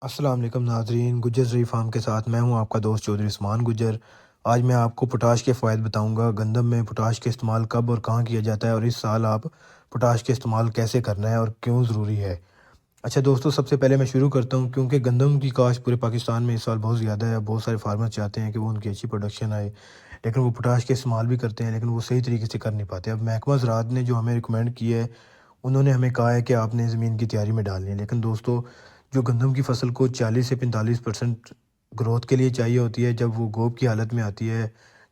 السلام علیکم ناظرین، گجر زرعی فارم کے ساتھ میں ہوں آپ کا دوست چودھری عثمان گجر۔ آج میں آپ کو پوٹاش کے فوائد بتاؤں گا، گندم میں پوٹاش کا استعمال کب اور کہاں کیا جاتا ہے، اور اس سال آپ پوٹاش کا استعمال کیسے کرنا ہے اور کیوں ضروری ہے۔ اچھا دوستو، سب سے پہلے میں شروع کرتا ہوں کیونکہ گندم کی کاشت پورے پاکستان میں اس سال بہت زیادہ ہے۔ بہت سارے فارمر چاہتے ہیں کہ وہ ان کی اچھی پروڈکشن آئے، لیکن وہ پوٹاش کا استعمال بھی کرتے ہیں لیکن وہ صحیح طریقے سے کر نہیں پاتے۔ اب محکمہ زراعت نے جو ہمیں ریکمینڈ کی ہے، انہوں نے ہمیں کہا ہے کہ آپ نے زمین کی تیاری میں ڈالنی ہے، لیکن دوستو جو گندم کی فصل کو 40 سے 45% گروتھ کے لیے چاہیے ہوتی ہے، جب وہ گوب کی حالت میں آتی ہے،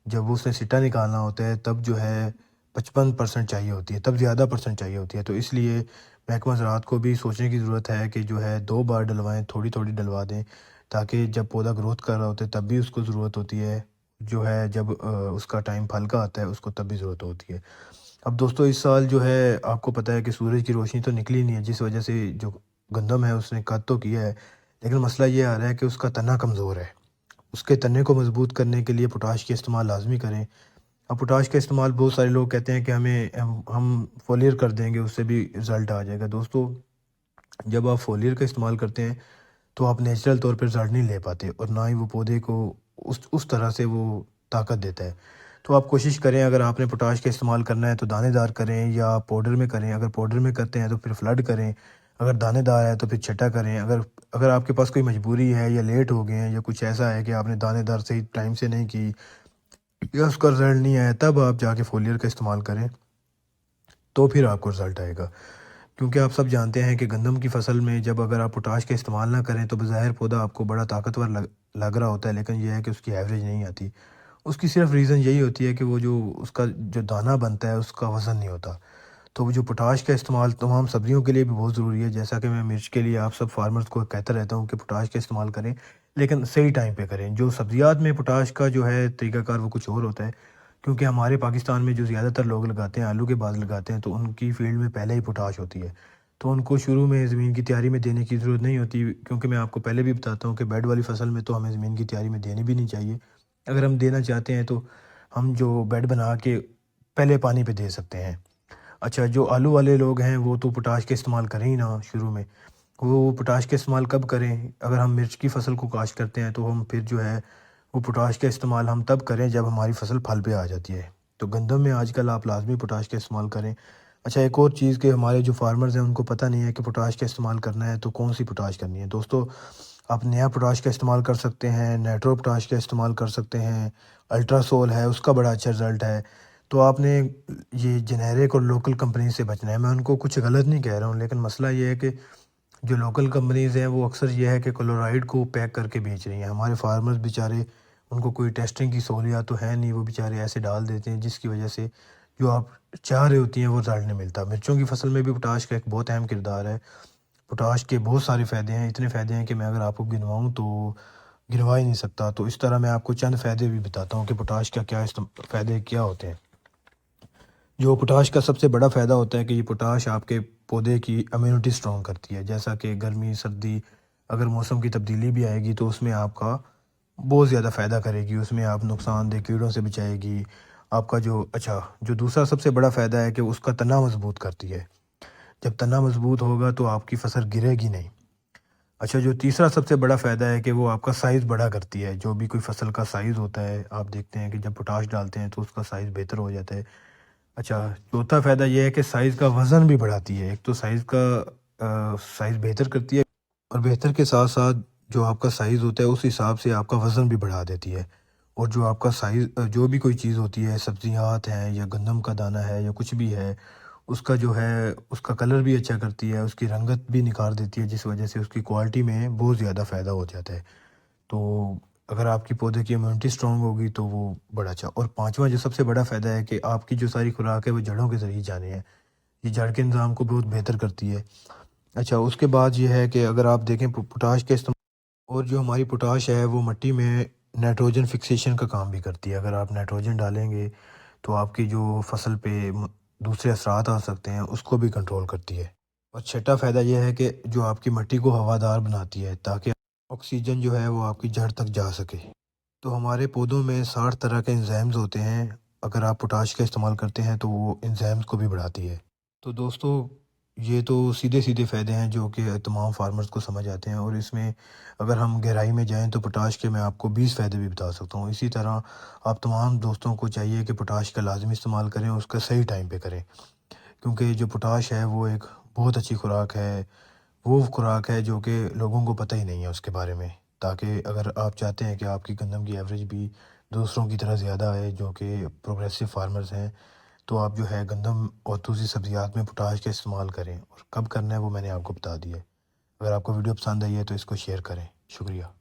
جب وہ اس نے سٹا نکالنا ہوتا ہے، تب جو ہے 55% چاہیے ہوتی ہے، تب زیادہ پرسنٹ چاہیے ہوتی ہے۔ تو اس لیے محکمہ زراعت کو بھی سوچنے کی ضرورت ہے کہ جو ہے 2 بار ڈلوائیں، تھوڑی تھوڑی ڈلوا دیں، تاکہ جب پودا گروتھ کر رہا ہوتا ہے تب بھی اس کو ضرورت ہوتی ہے، جو ہے جب اس کا ٹائم پھل کا آتا ہے اس کو تب بھی ضرورت ہوتی ہے۔ اب دوستو اس سال جو ہے آپ کو پتہ ہے کہ سورج کی روشنی تو نکلی نہیں ہے، جس وجہ سے جو گندم ہے اس نے قد تو کیا ہے، لیکن مسئلہ یہ آ رہا ہے کہ اس کا تنا کمزور ہے۔ اس کے تنے کو مضبوط کرنے کے لیے پوٹاش کا استعمال لازمی کریں۔ اب پوٹاش کا استعمال بہت سارے لوگ کہتے ہیں کہ ہم فولیئر کر دیں گے، اس سے بھی رزلٹ آ جائے گا۔ دوستو جب آپ فولیئر کا استعمال کرتے ہیں تو آپ نیچرل طور پہ رزلٹ نہیں لے پاتے، اور نہ ہی وہ پودے کو اس طرح سے وہ طاقت دیتا ہے۔ تو آپ کوشش کریں، اگر آپ نے پوٹاش کا استعمال کرنا ہے تو دانے دار کریں یا پاؤڈر میں کریں۔ اگر پاؤڈر میں کرتے ہیں تو پھر فلڈ کریں، اگر دانے دار ہے تو پھر چھٹا کریں۔ اگر آپ کے پاس کوئی مجبوری ہے یا لیٹ ہو گئے ہیں یا کچھ ایسا ہے کہ آپ نے دانے دار صحیح ٹائم سے نہیں کی یا اس کا رزلٹ نہیں آیا، تب آپ جا کے فولیئر کا استعمال کریں، تو پھر آپ کو رزلٹ آئے گا۔ کیونکہ آپ سب جانتے ہیں کہ گندم کی فصل میں جب اگر آپ پوٹاش کا استعمال نہ کریں تو بظاہر پودا آپ کو بڑا طاقتور لگ رہا ہوتا ہے، لیکن یہ ہے کہ اس کی ایوریج نہیں آتی۔ اس کی صرف ریزن یہی ہوتی ہے کہ وہ جو اس کا جو دانہ بنتا ہے اس کا وزن نہیں ہوتا۔ تو وہ جو پوٹاش کا استعمال تمام سبزیوں کے لیے بھی بہت ضروری ہے، جیسا کہ میں مرچ کے لیے آپ سب فارمرز کو کہتا رہتا ہوں کہ پوٹاش کا استعمال کریں، لیکن صحیح ٹائم پہ کریں۔ جو سبزیات میں پوٹاش کا جو ہے طریقہ کار وہ کچھ اور ہوتا ہے، کیونکہ ہمارے پاکستان میں جو زیادہ تر لوگ لگاتے ہیں، آلو کے بعد لگاتے ہیں، تو ان کی فیلڈ میں پہلے ہی پوٹاش ہوتی ہے، تو ان کو شروع میں زمین کی تیاری میں دینے کی ضرورت نہیں ہوتی، کیونکہ میں آپ کو پہلے بھی بتاتا ہوں کہ بیڈ والی فصل میں تو ہمیں زمین کی تیاری میں دینی بھی نہیں چاہیے۔ اگر ہم دینا چاہتے ہیں تو ہم جو بیڈ بنا کے پہلے پانی پہ دے سکتے ہیں۔ اچھا، جو آلو والے لوگ ہیں وہ تو پوٹاش کا استعمال کریں ہی نہ شروع میں۔ وہ پوٹاش کا استعمال کب کریں؟ اگر ہم مرچ کی فصل کو کاشت کرتے ہیں تو ہم پھر جو ہے وہ پوٹاش کا استعمال ہم تب کریں جب ہماری فصل پھل پہ آ جاتی ہے۔ تو گندم میں آج کل آپ لازمی پوٹاش کا استعمال کریں۔ اچھا، ایک اور چیز کہ ہمارے جو فارمرز ہیں ان کو پتہ نہیں ہے کہ پوٹاش کا استعمال کرنا ہے تو کون سی پوٹاش کرنی ہے۔ دوستو آپ نیا پوٹاش کا استعمال کر سکتے ہیں، نیٹرو پوٹاش کا استعمال کر سکتے ہیں، الٹرا سول ہے، اس کا بڑا اچھا رزلٹ ہے۔ تو آپ نے یہ جنیرک اور لوکل کمپنی سے بچنا ہے۔ میں ان کو کچھ غلط نہیں کہہ رہا ہوں، لیکن مسئلہ یہ ہے کہ جو لوکل کمپنیز ہیں وہ اکثر یہ ہے کہ کلورائڈ کو پیک کر کے بیچ رہی ہیں۔ ہمارے فارمرز بیچارے، ان کو کوئی ٹیسٹنگ کی سہولیات تو ہے نہیں، وہ بیچارے ایسے ڈال دیتے ہیں جس کی وجہ سے جو آپ چاہ رہے ہوتی ہیں وہ رزلٹ نہیں ملتا۔ مرچوں کی فصل میں بھی پوٹاش کا ایک بہت اہم کردار ہے۔ پوٹاش کے بہت سارے فائدے ہیں، اتنے فائدے ہیں کہ میں اگر آپ کو گنواؤں تو گنوا ہی نہیں سکتا۔ تو اس طرح میں آپ کو چند فائدے بھی بتاتا ہوں کہ پوٹاش کا کیا فائدے کیا ہوتے ہیں۔ جو پوٹاش کا سب سے بڑا فائدہ ہوتا ہے کہ یہ پوٹاش آپ کے پودے کی امیونٹی سٹرونگ کرتی ہے، جیسا کہ گرمی سردی اگر موسم کی تبدیلی بھی آئے گی تو اس میں آپ کا بہت زیادہ فائدہ کرے گی، اس میں آپ نقصان دہ کیڑوں سے بچائے گی آپ کا جو دوسرا سب سے بڑا فائدہ ہے کہ اس کا تنا مضبوط کرتی ہے۔ جب تنا مضبوط ہوگا تو آپ کی فصل گرے گی نہیں۔ اچھا، جو تیسرا سب سے بڑا فائدہ ہے کہ وہ آپ کا سائز بڑا کرتی ہے۔ جو بھی کوئی فصل کا سائز ہوتا ہے، آپ دیکھتے ہیں کہ جب پوٹاش ڈالتے ہیں تو اس کا سائز بہتر ہو جاتا ہے۔ اچھا، چوتھا فائدہ یہ ہے کہ سائز کا وزن بھی بڑھاتی ہے۔ ایک تو سائز بہتر کرتی ہے، اور بہتر کے ساتھ ساتھ جو آپ کا سائز ہوتا ہے اس حساب سے آپ کا وزن بھی بڑھا دیتی ہے۔ اور جو آپ کا سائز جو بھی کوئی چیز ہوتی ہے، سبزیات ہیں یا گندم کا دانہ ہے یا کچھ بھی ہے، اس کا جو ہے اس کا کلر بھی اچھا کرتی ہے، اس کی رنگت بھی نکھار دیتی ہے، جس وجہ سے اس کی کوالٹی میں بہت زیادہ فائدہ ہو جاتا ہے۔ تو اگر آپ کی پودے کی امیونٹی سٹرونگ ہوگی تو وہ بڑا اچھا۔ اور پانچواں جو سب سے بڑا فائدہ ہے کہ آپ کی جو ساری خوراک ہے وہ جڑوں کے ذریعے جانے ہیں، یہ جڑ کے نظام کو بہت بہتر کرتی ہے۔ اچھا، اس کے بعد یہ ہے کہ اگر آپ دیکھیں پوٹاش کے استعمال، اور جو ہماری پوٹاش ہے وہ مٹی میں نائٹروجن فکسیشن کا کام بھی کرتی ہے۔ اگر آپ نائٹروجن ڈالیں گے تو آپ کی جو فصل پہ دوسرے اثرات آ سکتے ہیں اس کو بھی کنٹرول کرتی ہے۔ اور چھٹا فائدہ یہ ہے کہ جو آپ کی مٹی کو ہوادار بناتی ہے تاکہ آکسیجن جو ہے وہ آپ کی جڑ تک جا سکے۔ تو ہمارے پودوں میں 60 طرح کے انزائمز ہوتے ہیں، اگر آپ پوٹاش کا استعمال کرتے ہیں تو وہ انزائمز کو بھی بڑھاتی ہے۔ تو دوستو یہ تو سیدھے سیدھے فائدے ہیں جو کہ تمام فارمرز کو سمجھ آتے ہیں، اور اس میں اگر ہم گہرائی میں جائیں تو پوٹاش کے میں آپ کو 20 فائدے بھی بتا سکتا ہوں۔ اسی طرح آپ تمام دوستوں کو چاہیے کہ پوٹاش کا لازمی استعمال کریں، اور اس کا صحیح ٹائم پہ کریں، کیونکہ جو پوٹاش ہے وہ ایک بہت اچھی خوراک ہے، وہ خوراک ہے جو کہ لوگوں کو پتہ ہی نہیں ہے اس کے بارے میں۔ تاکہ اگر آپ چاہتے ہیں کہ آپ کی گندم کی ایوریج بھی دوسروں کی طرح زیادہ آئے جو کہ پروگریسو فارمرز ہیں، تو آپ جو ہے گندم اور دوسری سبزیات میں پوٹاش کا استعمال کریں، اور کب کرنا ہے وہ میں نے آپ کو بتا دیا ہے۔ اگر آپ کو ویڈیو پسند آئی ہے تو اس کو شیئر کریں۔ شکریہ۔